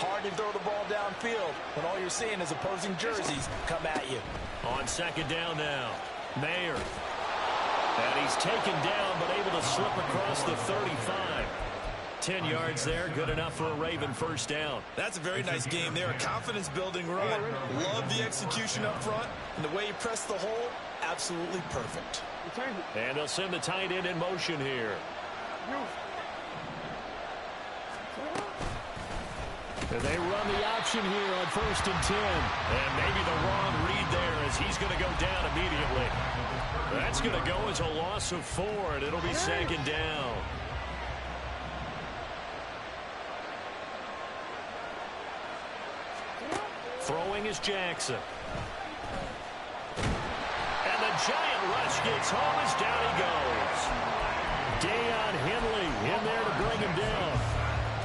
hard to throw the ball downfield when all you're seeing is opposing jerseys come at you. On second down now, Mayer. And he's taken down, but able to slip across the 35. 10 yards there, good enough for a Raven first down. That's a very nice game there, a confidence-building run. Love the execution up front, and the way he pressed the hole, absolutely perfect. And they'll send the tight end in motion here. And they run the option here on 1st and 10. And maybe the wrong read there as he's going to go down immediately. That's going to go as a loss of 4, and it'll be second down. Throwing is Jackson. And the giant rush gets home as down he goes. Deion Henley in there to bring him down.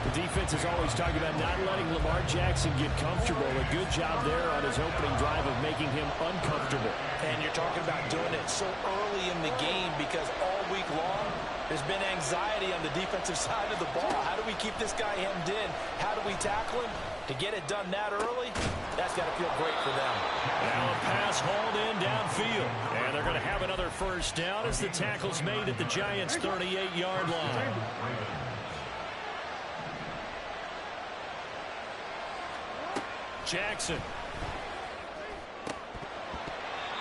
The defense is always talking about not letting Lamar Jackson get comfortable. A good job there on his opening drive of making him uncomfortable. And you're talking about doing it so early in the game because all week long there's been anxiety on the defensive side of the ball. How do we keep this guy hemmed in? How do we tackle him? To get it done that early, that's got to feel great for them. Now a pass hauled in downfield. And they're going to have another first down as the tackle's made at the Giants' 38-yard line. Jackson.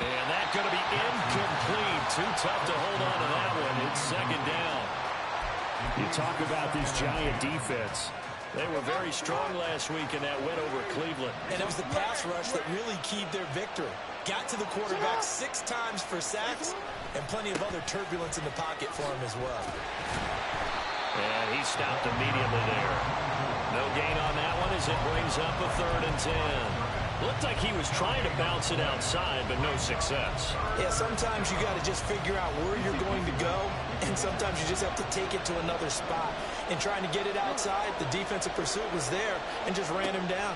And that's going to be incomplete. Too tough to hold on to that one. It's second down. You talk about this Giant defense. They were very strong last week in that win over Cleveland. And it was the pass rush that really keyed their victory. Got to the quarterback 6 times for sacks and plenty of other turbulence in the pocket for him as well. And he stopped immediately there. No gain on that one as it brings up a 3rd and 10. Looked like he was trying to bounce it outside, but no success. Yeah, sometimes you got to just figure out where you're going to go, and sometimes you just have to take it to another spot. And trying to get it outside, the defensive pursuit was there and just ran him down.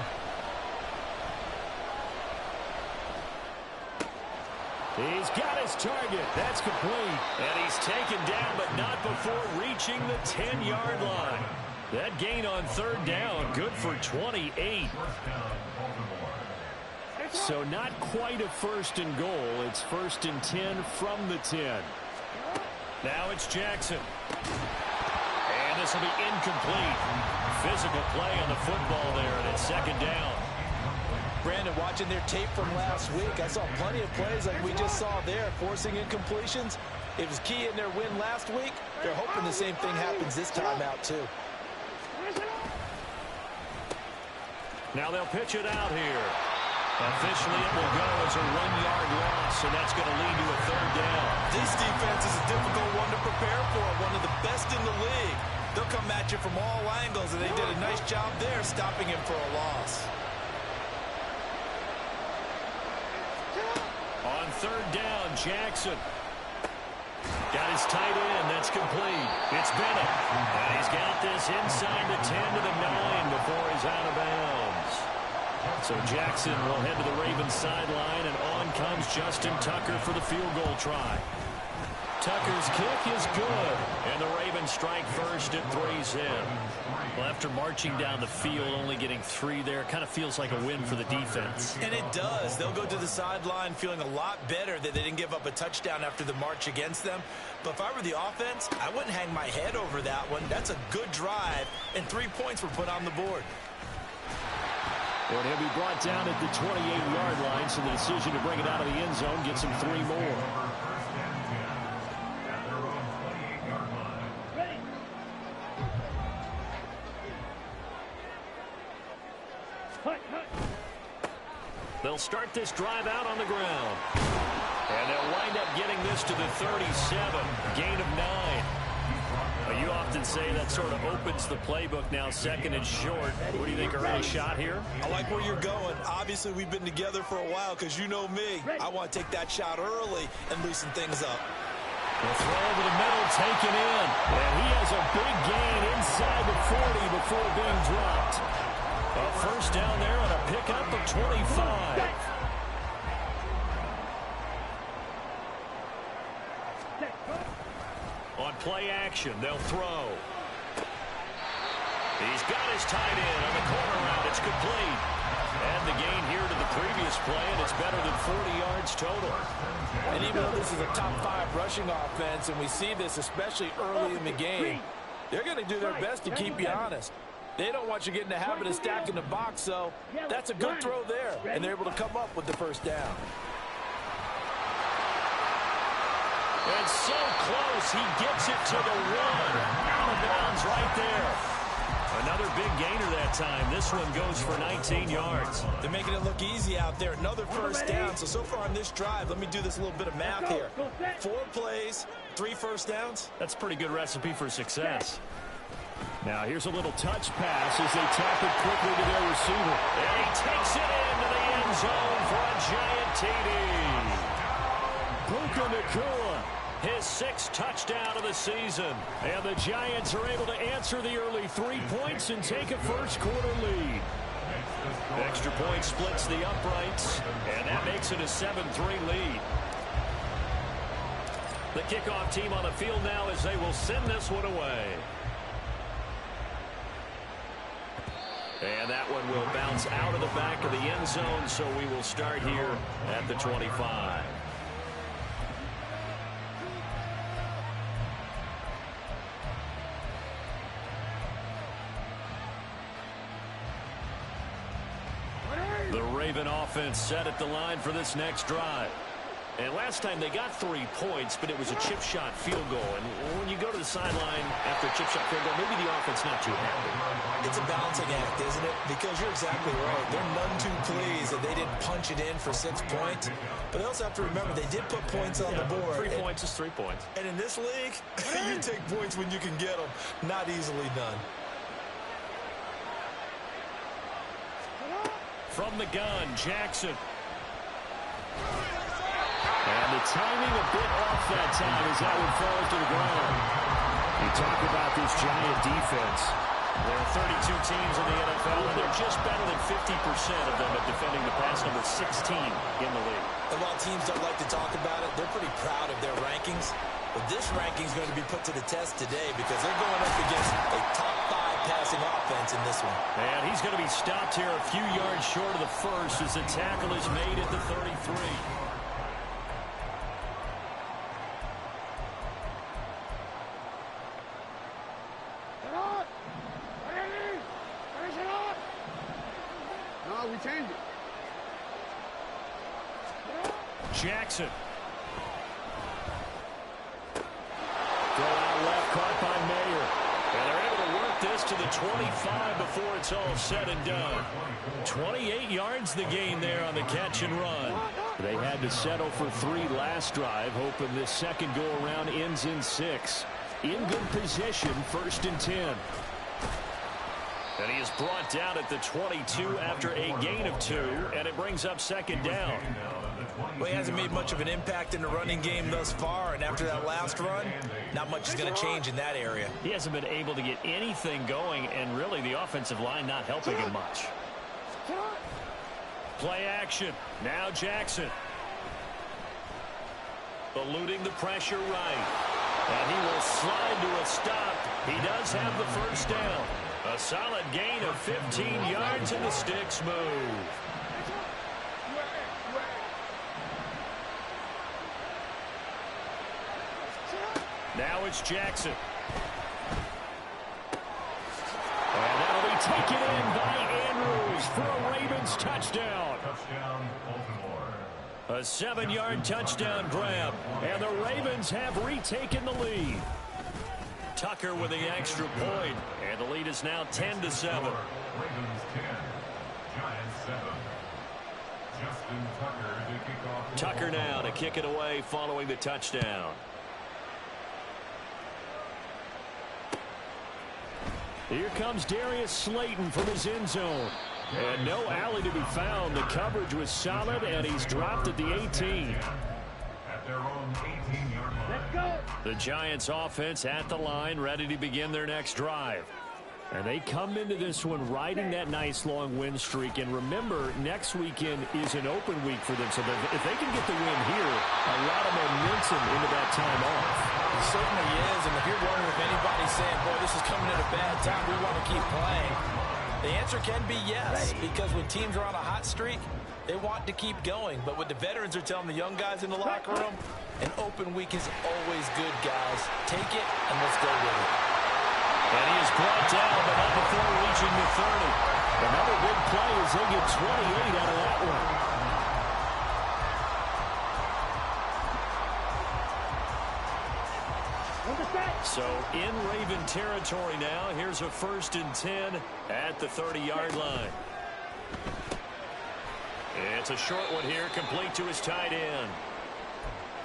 He's got his target. That's complete. And he's taken down, but not before reaching the 10-yard line. That gain on 3rd down, good for 28. So not quite a 1st and goal. It's 1st and 10 from the 10. Now it's Jackson. And this will be incomplete. Physical play on the football there, and it's second down. Brandon, watching their tape from last week, I saw plenty of plays like we just saw there, forcing incompletions. It was key in their win last week. They're hoping the same thing happens this time out, too. Now they'll pitch it out here. Officially, it will go as a 1-yard loss, and that's going to lead to a 3rd down. This defense is a difficult one to prepare for, one of the best in the league. They'll come at you from all angles, and they did a nice job there stopping him for a loss. On 3rd down, Jackson. Got his tight end. That's complete. It's Bennett. And he's got this inside the 10 to the 9 before he's out of bounds. So Jackson will head to the Ravens sideline, and on comes Justin Tucker for the field goal try. Tucker's kick is good, and the Ravens strike first at 3's in. Well, after marching down the field, only getting 3 there, kind of feels like a win for the defense. And it does. They'll go to the sideline feeling a lot better that they didn't give up a touchdown after the march against them. But if I were the offense, I wouldn't hang my head over that one. That's a good drive, and 3 points were put on the board. Well, he'll be brought down at the 28-yard line, so the decision to bring it out of the end zone gets him 3 more. They'll start this drive out on the ground. And they'll wind up getting this to the 37. Gain of 9. You often say that sort of opens the playbook now, 2nd and short. What do you think, early shot here? I like where you're going. Obviously, we've been together for a while because you know me. I want to take that shot early and loosen things up. The throw over the middle taken in. And he has a big gain inside the 40 before being dropped. A first down there on a pickup of 25. On play action, they'll throw. He's got his tight end on the corner route. It's this play, and it's better than 40 yards total. And even though this is a top-5 rushing offense, and we see this especially early in the game, they're going to do their best to keep you honest. They don't want you getting the habit of stacking the box, so that's a good throw there, and they're able to come up with the first down. And so close, he gets it to the 1. Out of bounds right there. Another big gainer that time. This one goes for 19 yards. They're making it look easy out there. Another first down. So far on this drive, let me do this little bit of math here. 4 plays, 3 first downs. That's a pretty good recipe for success. Now here's a little touch pass as they tap it quickly to their receiver. And he takes it into the end zone for a giant TD. Puka Nacua, his 6th touchdown of the season. And the Giants are able to answer the early 3 points and take a first-quarter lead. Extra point splits the uprights, and that makes it a 7-3 lead. The kickoff team on the field now as they will send this one away. And that one will bounce out of the back of the end zone, so we will start here at the 25. The Raven offense set at the line for this next drive. And last time they got 3 points, but it was a chip shot field goal. And when you go to the sideline after a chip shot field goal, maybe the offense not too happy. It's a balancing act, isn't it? Because you're exactly right. They're none too pleased that they didn't punch it in for 6 points. But they also have to remember they did put points on the board. 3 points is 3 points. And in this league, you take points when you can get them. Not easily done. From the gun, Jackson. And the timing a bit off that time as that one falls to the ground. You talk about this Giant defense. There are 32 teams in the NFL, and they're just better than 50% of them at defending the pass, number 16 in the league. And while teams don't like to talk about it, they're pretty proud of their rankings. But this ranking is going to be put to the test today because they're going up against a top 5 passing offense in this one. And he's going to be stopped here a few yards short of the first as the tackle is made at the 33. No, we changed it. Jackson. Throw out left, caught by Mayer. And they're able to work this to the 25 before it's all said and done. 28 yards the gain there on the catch and run. They had to settle for 3 last drive, hoping this second go-around ends in 6. In good position, 1st and 10. And he is brought down at the 22 after a gain of 2, and it brings up 2nd down. Well, he hasn't made much of an impact in the running game thus far, and after that last run, not much is going to change in that area. He hasn't been able to get anything going, and really the offensive line not helping him much. Play action. Now Jackson. Eluding the pressure right. And he will slide to a stop. He does have the first down. A solid gain of 15 yards, and the sticks move. Now it's Jackson. And that'll be taken in by Andrews for a Ravens touchdown. A 7-yard touchdown grab. And the Ravens have retaken the lead. Tucker with the extra point. And the lead is now 10-7. Ravens 10, Giants 7. Justin Tucker to kick off. Tucker now to kick it away following the touchdown. Here comes Darius Slayton from his end zone. And no alley to be found. The coverage was solid, and he's dropped at the 18. At their own 18-yard line. Let's go. The Giants offense at the line, ready to begin their next drive. And they come into this one riding that nice long win streak. And remember, next weekend is an open week for them. So if they can get the win here, a lot of momentum into that time off. It certainly is. And if you're wondering if anybody's saying, boy, this is coming at a bad time, we want to keep playing, The answer can be yes, because when teams are on a hot streak, they want to keep going. But what the veterans are telling the young guys in the locker room, an open week is always good, guys. Take it, and let's go with it. And he is brought down, but not before reaching the 30. Another big play as they get 28 out of that one. So in Raven territory now. Here's a 1st and 10 at the 30-yard line. It's a short one here, complete to his tight end.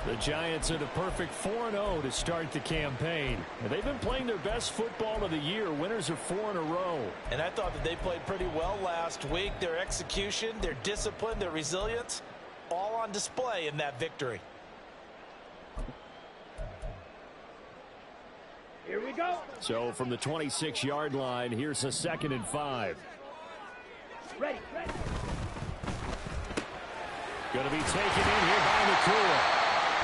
The Giants are the perfect 4-0 to start the campaign. And they've been playing their best football of the year. Winners of 4 in a row. And I thought that they played pretty well last week. Their execution, their discipline, their resilience, all on display in that victory. Here we go. So from the 26-yard line, here's a 2nd and 5. Ready. Going to be taken in here by McCool.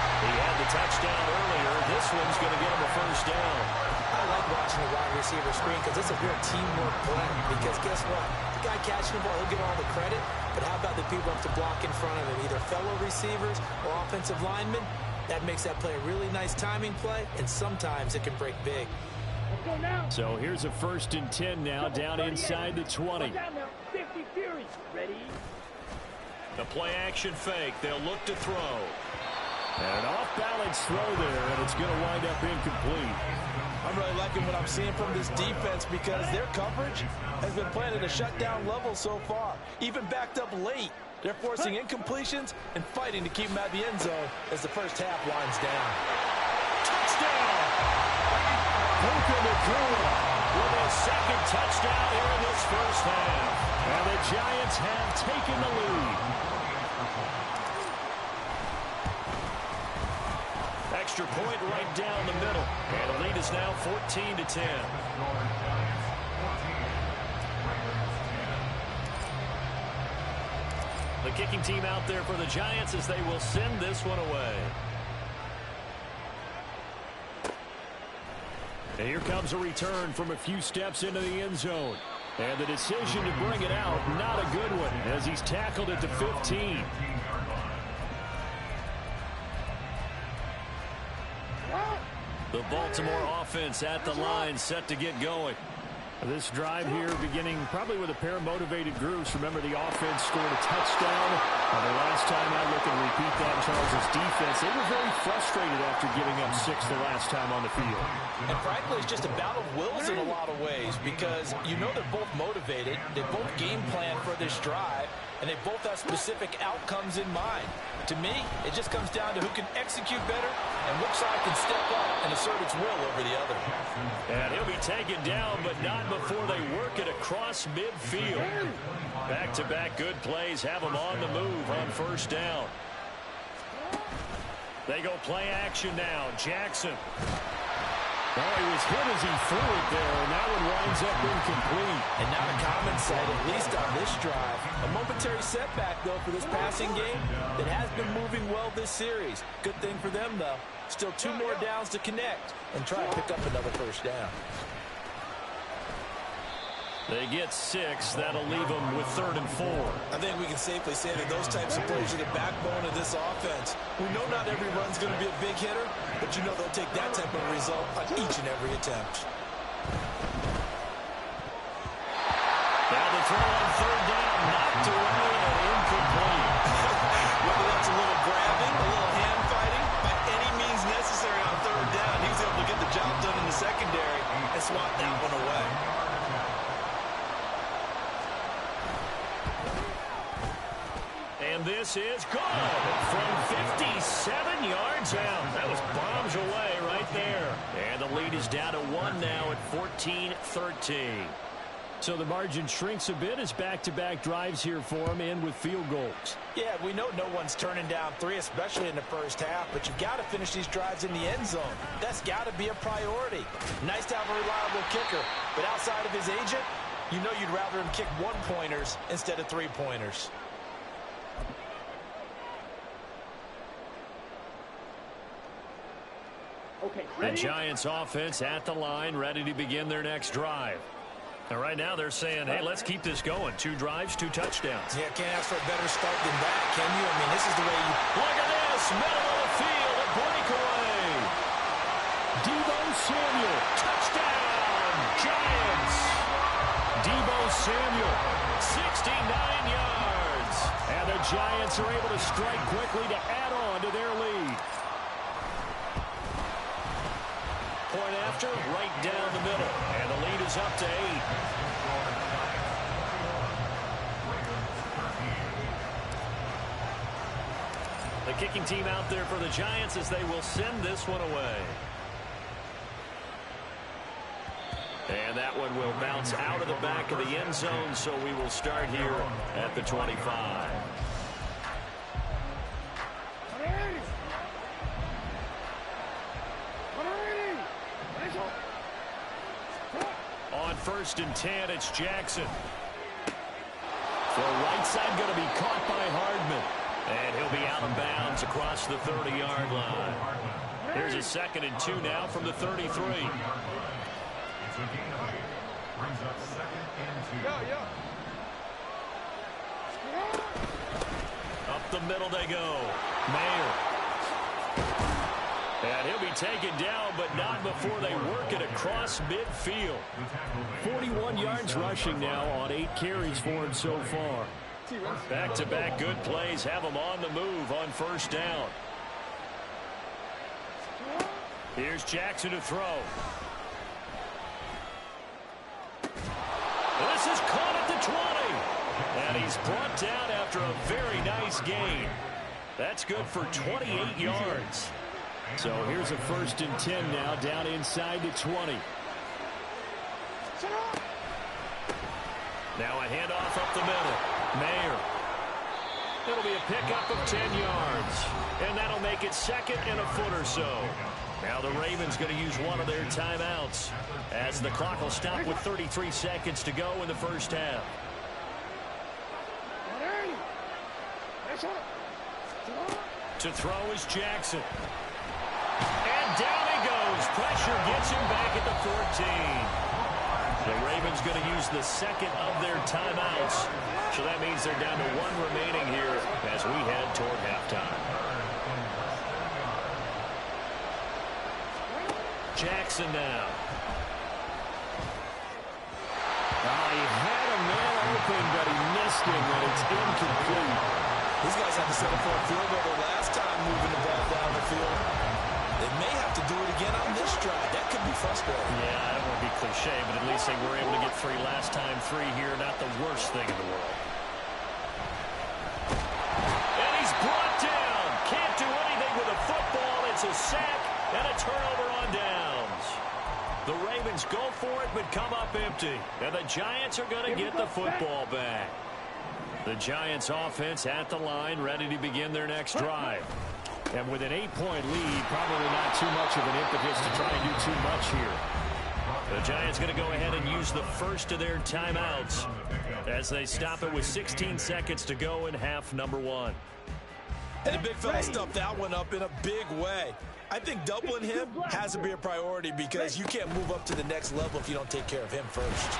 He had the touchdown earlier. This one's going to get him a 1st down. I like watching the wide receiver screen because it's a real teamwork play. Because guess what? The guy catching the ball, he'll get all the credit. But how about the people who have to block in front of him, either fellow receivers or offensive linemen? That makes that play a really nice timing play, and sometimes it can break big. Let's go now. So here's a 1st and 10 now, down inside the 20. Down now. 50 Fury. Ready? The play-action fake. They'll look to throw. And an off-balance throw there, and it's going to wind up incomplete. I'm really liking what I'm seeing from this defense because their coverage has been playing at a shutdown level so far. Even backed up late. They're forcing incompletions and fighting to keep them out of the end zone as the first half winds down. Touchdown! Puka Nacua with a 2nd touchdown here in this first half. And the Giants have taken the lead. Extra point right down the middle. And the lead is now 14-10. The kicking team out there for the Giants as they will send this one away. And here comes a return from a few steps into the end zone. And the decision to bring it out, not a good one, as he's tackled at the 15. The Baltimore offense at the line, set to get going. This drive here beginning probably with a pair of motivated groups. Remember, the offense scored a touchdown. The last time I look and repeat that, Charles' defense, they were very frustrated after giving up 6 the last time on the field. And frankly, it's just a battle of wills in a lot of ways because you know they're both motivated. They both game plan for this drive, and they both have specific outcomes in mind. To me, it just comes down to who can execute better and which side can step up and assert its will over the other. And he'll be taken down, but not before they work it across midfield. Back-to-back good plays have them on the move on 1st down. They go play action now. Jackson. Oh, he was hit as he threw it there, and that one winds up incomplete. And not a common sight, at least on this drive. A momentary setback, though, for this passing game that has been moving well this series. Good thing for them, though. Still 2 more downs to connect and try to pick up another 1st down. They get 6. That'll leave them with 3rd and 4. I think we can safely say that those types of plays are the backbone of this offense. We know not every run's going to be a big hitter, but you know they'll take that type of result on each and every attempt. Now the throw on 3rd down, knocked away and incomplete. Whether that's a little grabbing, a little hand fighting, by any means necessary on 3rd down, he was able to get the job done in the secondary and swat that one away. And this is good from 57 yards out. That was bombs away right there. And the lead is down to 1 now at 14-13. So the margin shrinks a bit as back-to-back drives here for them, and with field goals. Yeah, we know no one's turning down 3, especially in the first half, but you've got to finish these drives in the end zone. That's got to be a priority. Nice to have a reliable kicker, but outside of his agent, you know you'd rather him kick 1-pointers instead of 3-pointers. Okay, The ready? Giants offense at the line, ready to begin their next drive. And right now they're saying, hey, let's keep this going. 2 drives, 2 touchdowns. Yeah, can't ask for a better start than that, can you? I mean, this is the way you... Look at this. Middle of the field. A breakaway. Deebo Samuel. Touchdown. Giants. Deebo Samuel. 69 yards. And the Giants are able to strike quickly to add on to their lead. Point after, right down the middle. And the lead is up to 8. The kicking team out there for the Giants as they will send this one away. And that one will bounce out of the back of the end zone, so we will start here at the 25. On 1st and 10, it's Jackson. The right side going to be caught by Hardman. And he'll be out of bounds across the 30-yard line. Here's a 2nd and 2 now from the 33. It's a gain of 8. Brings up 2nd and 2. Up the middle they go. Mayer. And he'll be taken down, but not before they work it across midfield. 41 yards rushing now on 8 carries for him so far. Back-to-back good plays have him on the move on 1st down. Here's Jackson to throw. This is caught at the 20. And he's brought down after a very nice gain. That's good for 28 yards. So here's a 1st and 10 now down inside the 20. Now a handoff up the middle. Mayer. It'll be a pickup of 10 yards. And that'll make it 2nd and a foot or so. Now the Ravens going to use one of their timeouts as the clock will stop with 33 seconds to go in the 1st half. To throw is Jackson. And down he goes. Pressure gets him back at the 14. The Ravens going to use the 2nd of their timeouts. So that means they're down to 1 remaining here as we head toward halftime. Jackson now. He had a man open, but he missed him, and it's incomplete. These guys had to settle for a field goal the last time moving the ball down the field. They may have to do it again on this drive. That could be frustrating. Yeah, I don't want to be cliche, but at least they were able to get 3 last time. 3 here, not the worst thing in the world. And he's brought down. Can't do anything with a football. It's a sack and a turnover on downs. The Ravens go for it, but come up empty. And the Giants are going to get the football back. The Giants offense at the line, ready to begin their next drive. And with an 8-point lead, probably not too much of an impetus to try and do too much here. The Giants going to go ahead and use the 1st of their timeouts as they stop it with 16 seconds to go in half number 1. And the big fella stuffed that one up in a big way. I think doubling him has to be a priority because you can't move up to the next level if you don't take care of him first.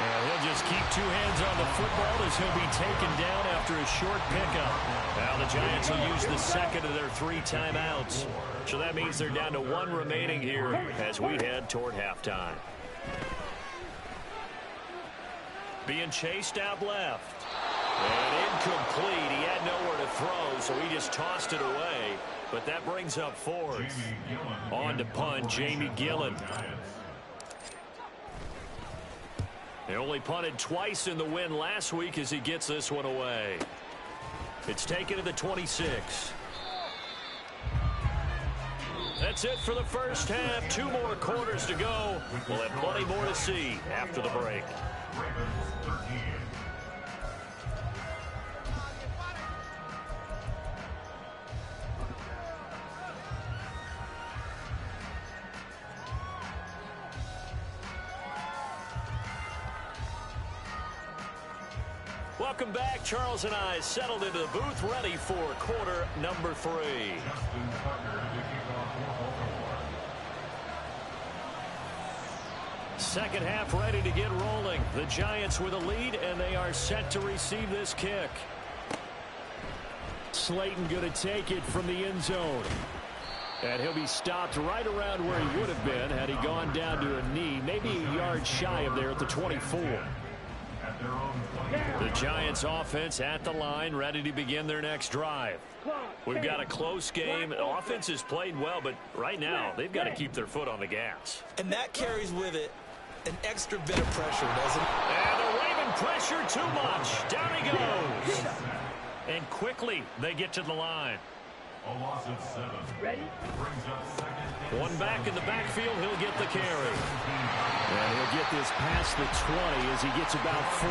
And he'll just keep 2 hands on the football as he'll be taken down after a short pickup. Now the Giants will use the 2nd of their 3 timeouts. So that means they're down to 1 remaining here as we head toward halftime. Being chased out left. And incomplete. He had nowhere to throw, so he just tossed it away. But that brings up 4th. On to punt, Jamie Gillen. They only punted twice in the win last week as he gets this one away. It's taken to the 26. That's it for the 1st half. 2 more quarters to go. We'll have plenty more to see after the break. Welcome back. Charles and I settled into the booth, ready for quarter number 3. second half ready to get rolling. The Giants with a lead, and they are set to receive this kick. Slayton going to take it from the end zone. And he'll be stopped right around where he would have been had he gone down to a knee, maybe a yard shy of there at the 24. The Giants offense at the line, ready to begin their next drive. We've got a close game. The offense has played well, but right now they've got to keep their foot on the gas. And that carries with it an extra bit of pressure, doesn't it? And the Raven pressure too much. Down he goes. And quickly they get to the line. A loss of 7. Ready? Brings up second. One back in the backfield, he'll get the carry. And he'll get this past the 20 as he gets about 4.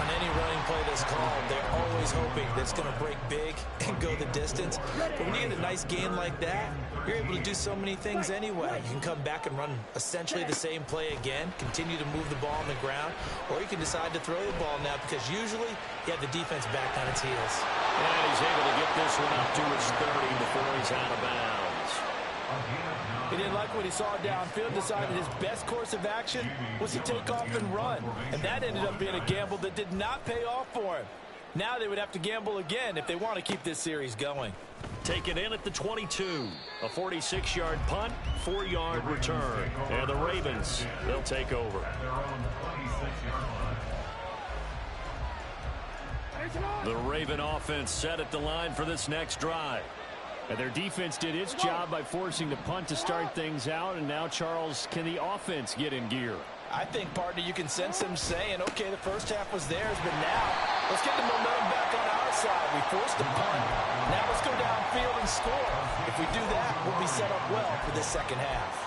On any running play that's called, they're always hoping that it's going to break big and go the distance. But when you get a nice gain like that, you're able to do so many things anyway. You can come back and run essentially the same play again, continue to move the ball on the ground, or you can decide to throw the ball now because usually you have the defense back on its heels. And he's able to get this one up to his 30 before he's out of bounds. He didn't like what he saw downfield, decided his best course of action was to take off and run. And that ended up being a gamble that did not pay off for him. Now they would have to gamble again if they want to keep this series going. Taken in at the 22. A 46-yard punt, 4-yard return. And the Ravens, they'll take over. The Raven offense set at the line for this next drive. And their defense did its job by forcing the punt to start things out. And now, Charles, can the offense get in gear? I think, partner, you can sense them saying, okay, the first half was theirs, but now let's get the momentum back on our side. We forced the punt. Now let's go downfield and score. If we do that, we'll be set up well for the second half.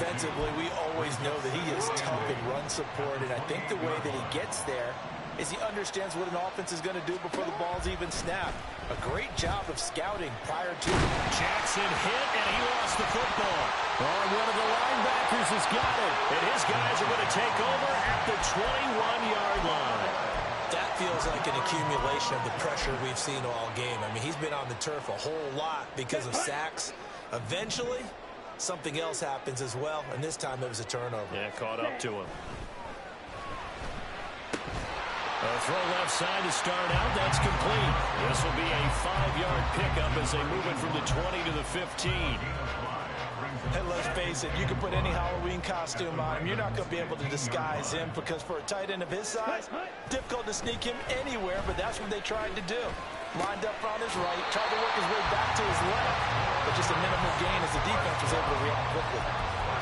Defensively, we always know that he is tough in run support, and I think the way that he gets there is he understands what an offense is going to do before the ball's even snapped. A great job of scouting prior to. Jackson hit, and he lost the football. Oh, one of the linebackers has got it. And his guys are going to take over at the 21-yard line. That feels like an accumulation of the pressure we've seen all game. I mean, he's been on the turf a whole lot because of sacks. Eventually, something else happens as well, and this time it was a turnover. Yeah, caught up to him. A throw left side to start out. That's complete. This will be a 5-yard pickup as they move it from the 20 to the 15. And let's face it, you can put any Halloween costume on him. You're not going to be able to disguise him because for a tight end of his size, difficult to sneak him anywhere, but that's what they tried to do. Lined up on his right, tried to work his way back to his left, but just a minimal gain as the defense was able to react quickly.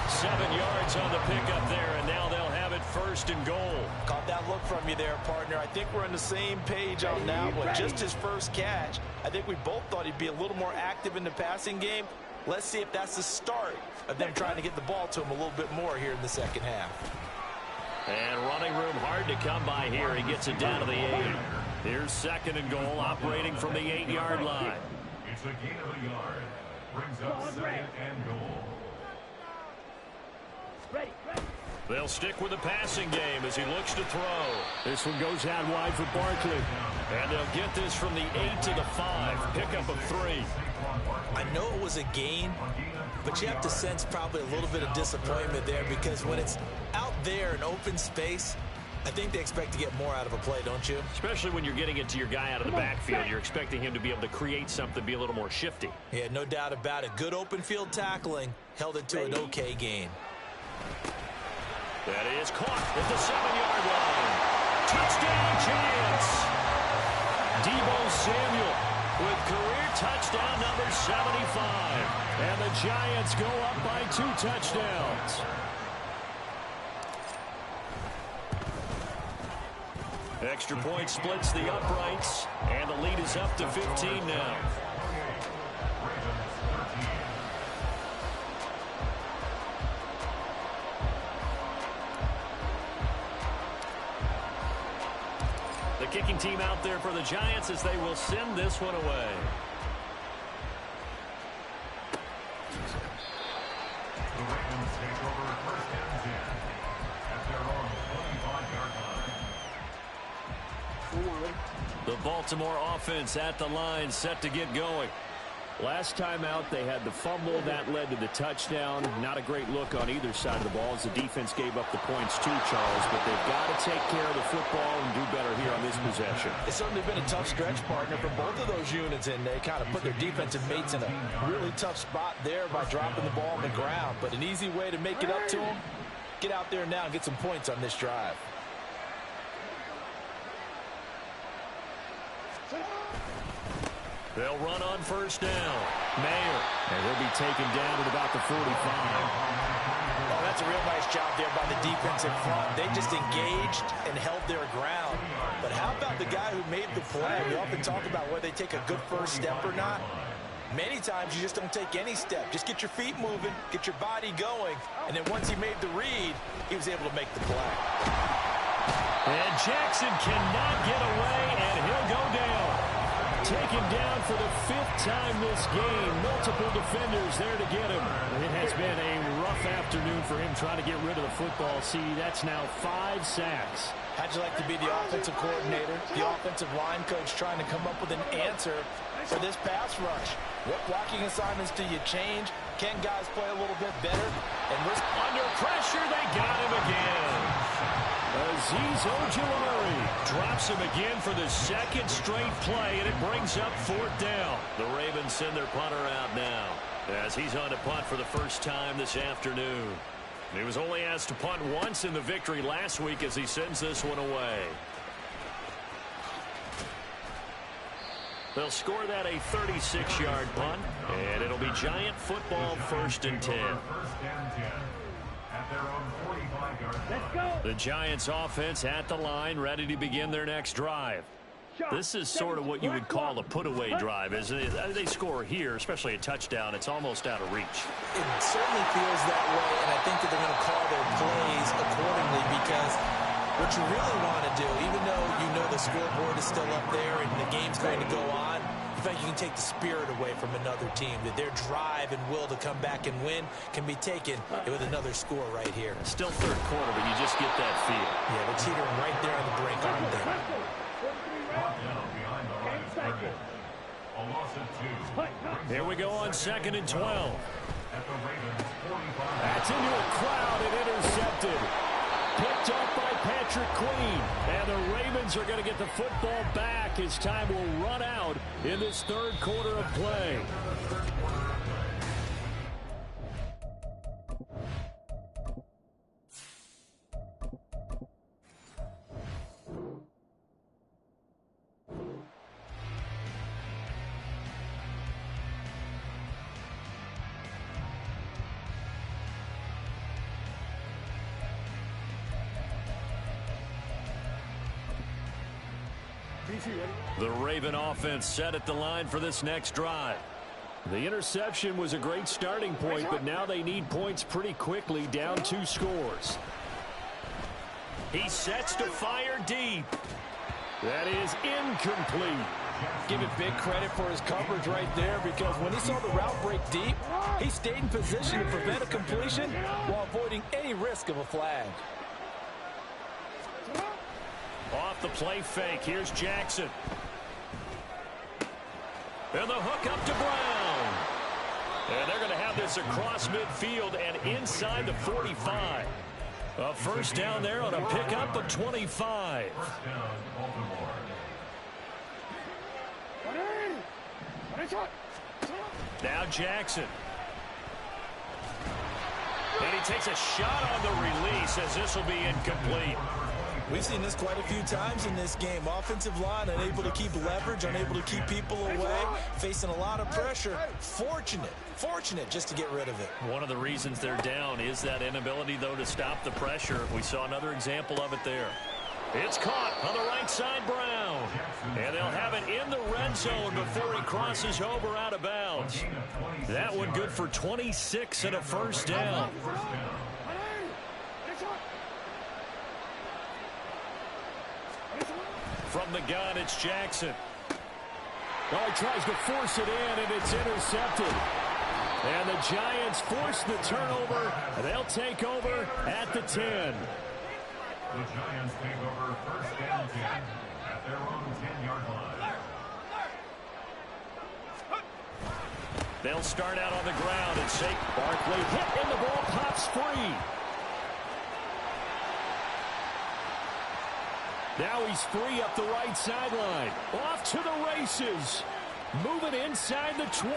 7 yards on the pickup there, and now they'll have it 1st and goal. Caught that look from you there, partner. I think we're on the same page on that one. Just his first catch. I think we both thought he'd be a little more active in the passing game. Let's see if that's the start of them trying to get the ball to him a little bit more here in the second half. And running room hard to come by here. He gets it down to the 8. Here's 2nd and goal, operating from the 8-yard line. It's a gain of a yard. Brings up 2nd and goal. Ready. They'll stick with the passing game as he looks to throw. This one goes out wide for Barkley. And they'll get this from the 8 to the 5. Pickup of 3. I know it was a gain, but you have to sense probably a little bit of disappointment there because when it's out there in open space, I think they expect to get more out of a play, don't you? Especially when you're getting it to your guy out of the backfield. You're expecting him to be able to create something, be a little more shifty. Yeah, no doubt about it. Good open field tackling held it to an okay gain. That is caught at the 7-yard line. Touchdown, Giants. Deebo Samuel with career touchdown number 75. And the Giants go up by 2 touchdowns. Extra point splits the uprights, and the lead is up to 15 now. The kicking team out there for the Giants as they will send this one away. The Ravens take over 1st and 10 at their own 25-yard line. The Baltimore offense at the line, set to get going. Last time out, they had the fumble. That led to the touchdown. Not a great look on either side of the ball as the defense gave up the points too, Charles. But they've got to take care of the football and do better here on this possession. It's certainly been a tough stretch, partner, for both of those units, and they kind of put their defensive mates in a really tough spot there by dropping the ball on the ground. But an easy way to make it up to them, get out there now and get some points on this drive. They'll run on first down. Mayer. And he'll be taken down at about the 45. Oh, that's a real nice job there by the defense in front. They just engaged and held their ground. But how about the guy who made the play? We often talk about whether they take a good first step or not. Many times you just don't take any step. Just get your feet moving, get your body going, and then once he made the read, he was able to make the play. And Jackson cannot get away, and he'll go down. Taken down for the 5th time this game. Multiple defenders there to get him. It has been a rough afternoon for him trying to get rid of the football. See, that's now 5 sacks. How'd you like to be the offensive coordinator, the offensive line coach trying to come up with an answer for this pass rush? What blocking assignments do you change? Can guys play a little bit better? And we're under pressure. They got him again. Azeez Ojulari drops him again for the 2nd straight play, and it brings up 4th down. The Ravens send their punter out now as he's on to punt for the first time this afternoon. He was only asked to punt once in the victory last week as he sends this one away. They'll score that a 36-yard punt, and it'll be Giant football 1st and 10. Let's go. The Giants offense at the line, ready to begin their next drive. This is sort of what you would call a put-away drive, isn't it? They score here, especially a touchdown. It's almost out of reach. It certainly feels that way, and I think that they're going to call their plays accordingly because what you really want to do, even though you know the scoreboard is still up there and the game's going to go on, in fact, you can take the spirit away from another team, that their drive and will to come back and win can be taken with another score right here. Still 3rd quarter, but you just get that feel. Yeah, they're teetering right there on the brink, aren't they? Here we go on 2nd and 12. That's into a crowd and intercepted. Picked up by Patrick Queen. And the Ravens are going to get the football back as time will run out in this 3rd quarter of play. The Raven offense set at the line for this next drive. The interception was a great starting point, but now they need points pretty quickly, down 2 scores. He sets to fire deep. That is incomplete. give it big credit for his coverage right there, because when he saw the route break deep, he stayed in position to prevent a completion while avoiding any risk of a flag. Off the play fake, here's Jackson. And the hook up to Brown. And they're going to have this across midfield and inside the 45. A first down there on a pickup of 25. Now Jackson. And he takes a shot on the release as this will be incomplete. We've seen this quite a few times in this game. Offensive line unable to keep leverage, unable to keep people away, facing a lot of pressure. Fortunate just to get rid of it. One of the reasons they're down is that inability, though, to stop the pressure. We saw another example of it there. It's caught on the right side, Brown. And they'll have it in the red zone before he crosses over out of bounds. That one good for 26 and a first down. From the gun, it's Jackson. Oh, he tries to force it in, and it's intercepted. And the Giants force the turnover. They'll take over at the 10. The Giants take over first and 10 at their own 10-yard line. They'll start out on the ground and shake. Barkley hit and the ball pops free. Now he's free up the right sideline. Off to the races. Moving inside the 20.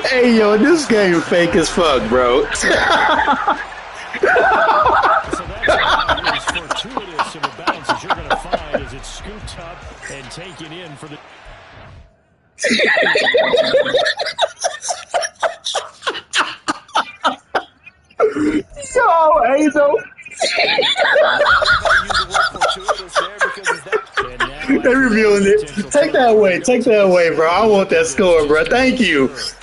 Hey, yo, this game fake as fuck, bro. So that's about as fortuitous of a bounce as you're going to find as it's scooped up and taken in for the... Yo, Angel. They revealing it. Take that away. Take that away, bro. I want that score, bro. Thank you. So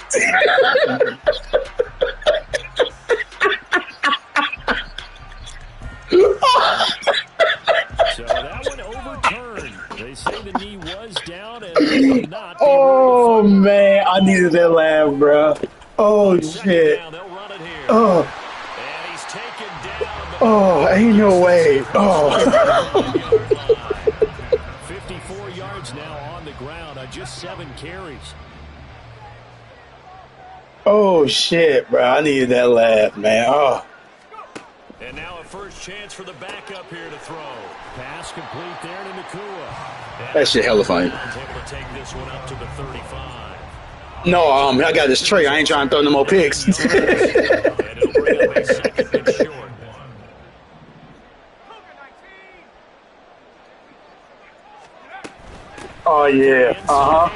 that one overturned. They say the knee was down and not. Oh, man. I needed that laugh, bro. Oh, shit. Oh. And he's taken down. Oh, ain't no way. Oh. 54 yards now on the ground on just 7 carries. Oh, shit, bro. I needed that laugh, man. Oh. And now a first chance for the backup here to throw. Pass complete there to Nakua. That shit hella funny. Able to take this one up to the 35. No, I got this tray. I ain't trying to throw no more picks. And it'll bring up a second and short. Oh, yeah. Uh-huh.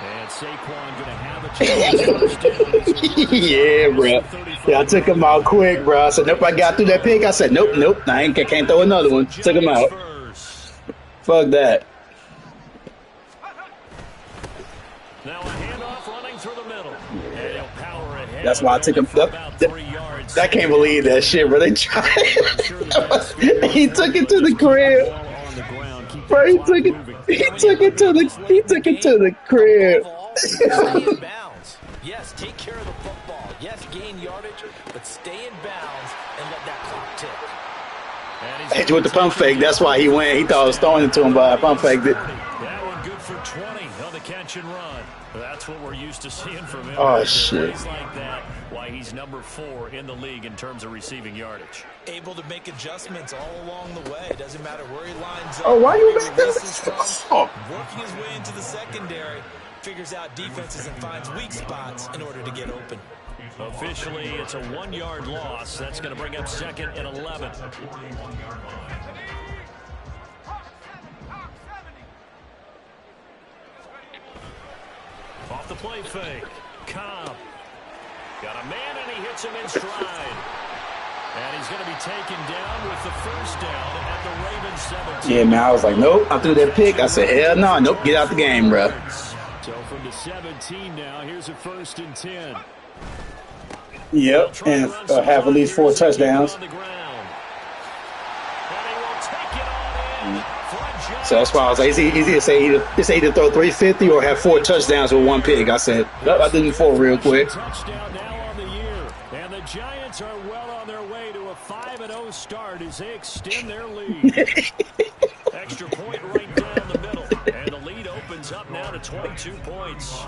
And Saquon going to have a chance. Yeah, bro. Yeah, I took him out quick, bro. I said, nope, I got through that pick. I said, nope, I can't throw another one. Took him out. Fuck that. Now a handoff running through the middle. And he'll power ahead. That's why I took him. I can't believe that shit, bro. They tried. He took it to the crib. Bro, he took it to the crib. Stay in bounds. Yes, take care of the football. Yes, gain yardage, but stay in bounds and let that clock tick. Edge with the pump fake. That's why he went. He thought I was throwing it to him, but I pump faked it. That one good for 20 on the catch and run. That's what we're used to seeing from him. Oh, shit. Plays like that, why he's number 4 in the league in terms of receiving yardage. Able to make adjustments all along the way. Doesn't matter where he lines up. Oh, why you where he make that? releases from, working his way into the secondary, figures out defenses and finds weak spots in order to get open. Officially, it's a 1-yard loss. That's going to bring up 2nd and 11. Off the play fake. Cobb. Got a man, and he hits him in stride. And he's going to be taken down with the first down at the Ravens 17. Yeah, man, I was like, nope. I threw that pick. I said, hell no. Nope, get out the game, bro. So from the 17 now, here's a 1st and 10. Yep, and have at least 4 touchdowns. So that's why I was like, it's easy to say it's either throw 350 or have 4 touchdowns with 1 pick. I said, oh, I did it 4 real quick. Touchdown now on the year, and the Giants are well on their way to a 5-0 start as they extend their lead. Extra point right down the middle, and the lead opens up now to 22 points.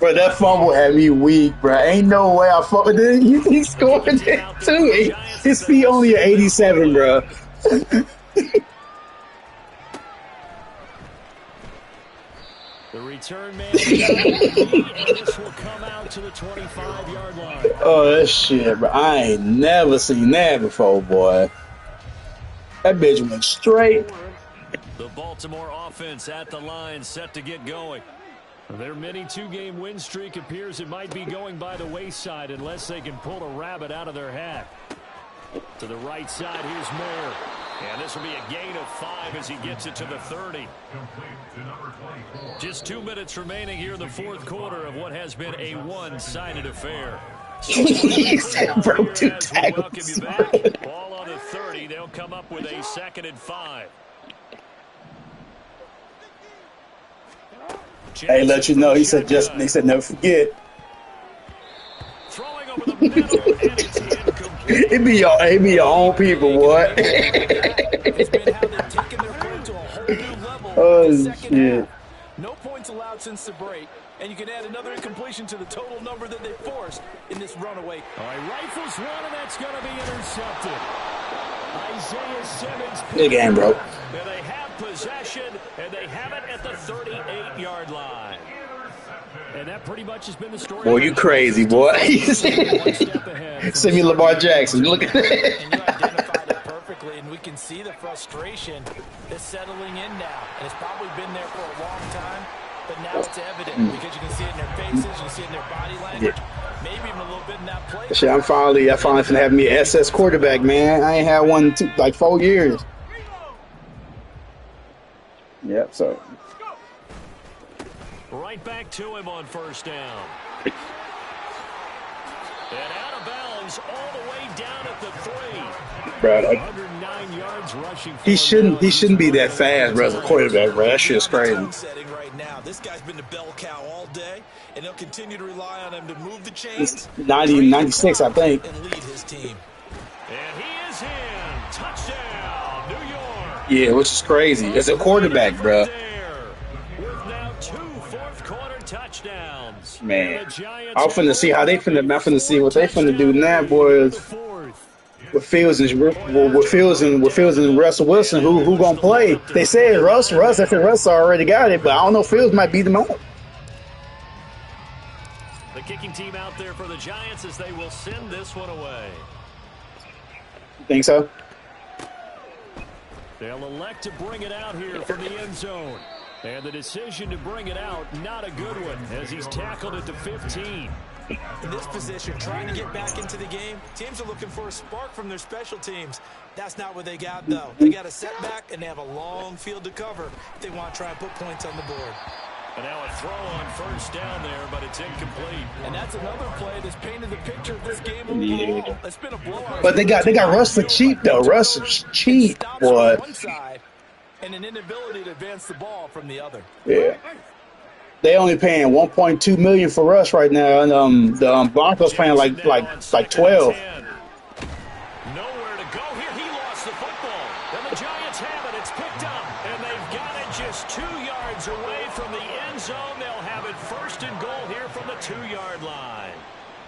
Bro, that fumble had me weak, bro. Ain't no way I fumbled it. He scored it too. His speed only at 87, bro. The return man, and this will come out to the 25-yard line. Oh, that shit, bro. I ain't never seen that before, boy. That bitch went straight. The Baltimore offense at the line, set to get going. Their mini 2-game win streak appears it might be going by the wayside unless they can pull a rabbit out of their hat. To the right side, here's Mayer. And this will be a gain of 5 as he gets it to the 30. Just 2 minutes remaining here in the 4th quarter of what has been a one-sided affair. He said broke 2 tackles. Welcome you back. Ball on the 30. They'll come up with a 2nd and 5. Hey, let you know. He said never forget. Throwing over the middle, and it's incomplete. It be your own people, boy. It's been how they've taken their play to a whole new level. Oh, in the second shit. half. No points allowed since the break. And you can add another incompletion to the total number that they forced in this runaway. All right, rifles one, and that's going to be intercepted. Isaiah Simmons. Good game, bro. And they have possession, and they have it at the 38-yard line. And that pretty much has been the story. Boy, you crazy, boy. Send me Lamar Jackson. Look at that. And you identified it perfectly, and we can see the frustration that's settling in now. And it's probably been there for a long time, but now it's evident because you can see it in their faces, you can see it in their body language, maybe even a little bit in that play. Shit, I'm finally finna have me an SS quarterback, man. I ain't had one in like 4 years. Yep, so. Right back to him on first down. And out of bounds all the way down at the 3. Bro, 109 yards rushing. He shouldn't be that fast, bro, as a quarterback, bro. That shit's crazy. Right now, this guy's been the bell cow all day, and they'll continue to rely on him to move the chains. It's 96, I think. And lead his team. And he is in. Touchdown, New York. Yeah, which is crazy. As a quarterback, bro. With now 2 fourth-quarter touchdowns. Man, I'm finna see how they finna. I'm finna see what they finna do now, boys. With Fields and Russell Wilson, who gonna play? They said Russ. I said Russ already got it, but I don't know. Fields might be the moment. The kicking team out there for the Giants as they will send this one away. Think so? They'll elect to bring it out here from the end zone. And the decision to bring it out, not a good one, as he's tackled it to 15. In this position, trying to get back into the game, teams are looking for a spark from their special teams. That's not what they got, though. They got a setback, and they have a long field to cover if they want to try and put points on the board. And now a throw on first down there, but it's incomplete. And that's another play that's painted the picture of this game overall. It's been a blowout. But they got Russ for cheap, though. Russ is cheap, boy. One side, and an inability to advance the ball from the other. Yeah. They only paying $1.2 million for Russ right now, and the Broncos paying like 12. Nowhere to go here. He lost the football, and the Giants have it. It's picked up, and they've got it just 2 yards away from the end zone. They'll have it first and goal here from the 2-yard line.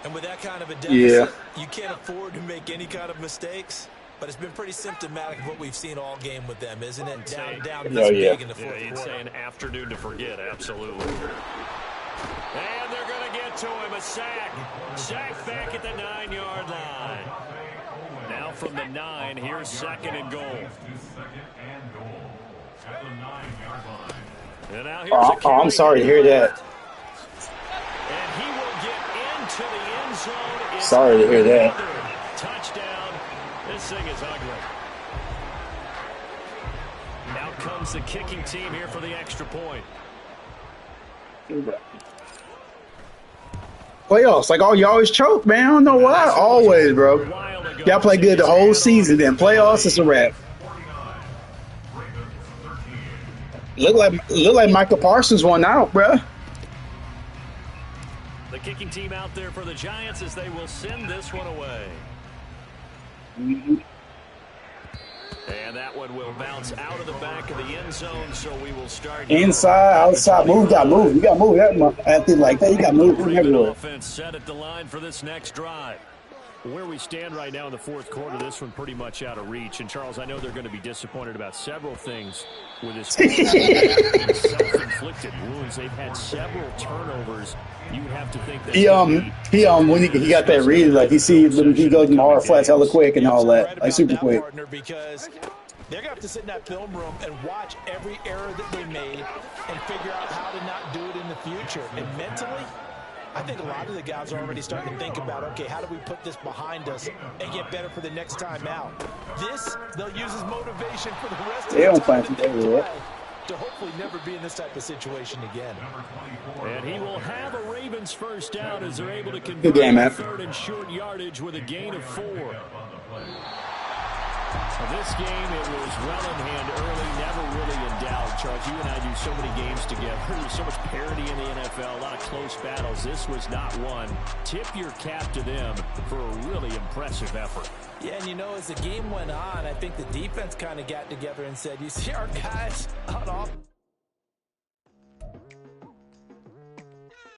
And with that kind of a deficit, you can't afford to make any kind of mistakes. But it's been pretty symptomatic of what we've seen all game with them, isn't it? Down this big in the fourth quarter. You'd say an afternoon to forget, absolutely. And they're going to get to him, a sack. Sack back at the 9-yard line. Now from the 9, here's second and goal. And now here's a carry. I'm sorry to hear that. And he will get into the end zone. It's sorry to hear that. Touchdown. This thing is ugly. Out comes the kicking team here for the extra point. Playoffs, like, you always choke, man. I don't know why. Always, bro. Y'all play good the whole season, then playoffs is a wrap. Look like Michael Parsons won out, bro. The kicking team out there for the Giants as they will send this one away. And that one will bounce out of the back of the end zone, so we will start inside, outside. You got to move. You got to move that athlete like that. You got to move everywhere. Offense set at the line for this next drive. Where we stand right now in the fourth quarter, this one pretty much out of reach. And, Charles, I know they're going to be disappointed about several things with this self-inflicted wounds. They've had several turnovers. You have to think that when he got that read, like he goes hard flats hella quick and all that, like super quick. Because they're going to have to sit in that film room and watch every error that they made and figure out how to not do it in the future. And mentally, I think a lot of the guys are already starting to think about, okay, how do we put this behind us and get better for the next time out? This, they'll use as motivation for the rest of the time to hopefully never be in this type of situation again. And he will have a Ravens first down as they're able to convert good game, man. Third and short yardage with a gain of 4. So this game, it was well in hand early, never really in doubt. Charles, you and I do so many games together. There's so much parity in the NFL, a lot of close battles. This was not one. Tip your cap to them for a really impressive effort. Yeah, and you know, as the game went on, I think the defense kind of got together and said, you see our guys on offense.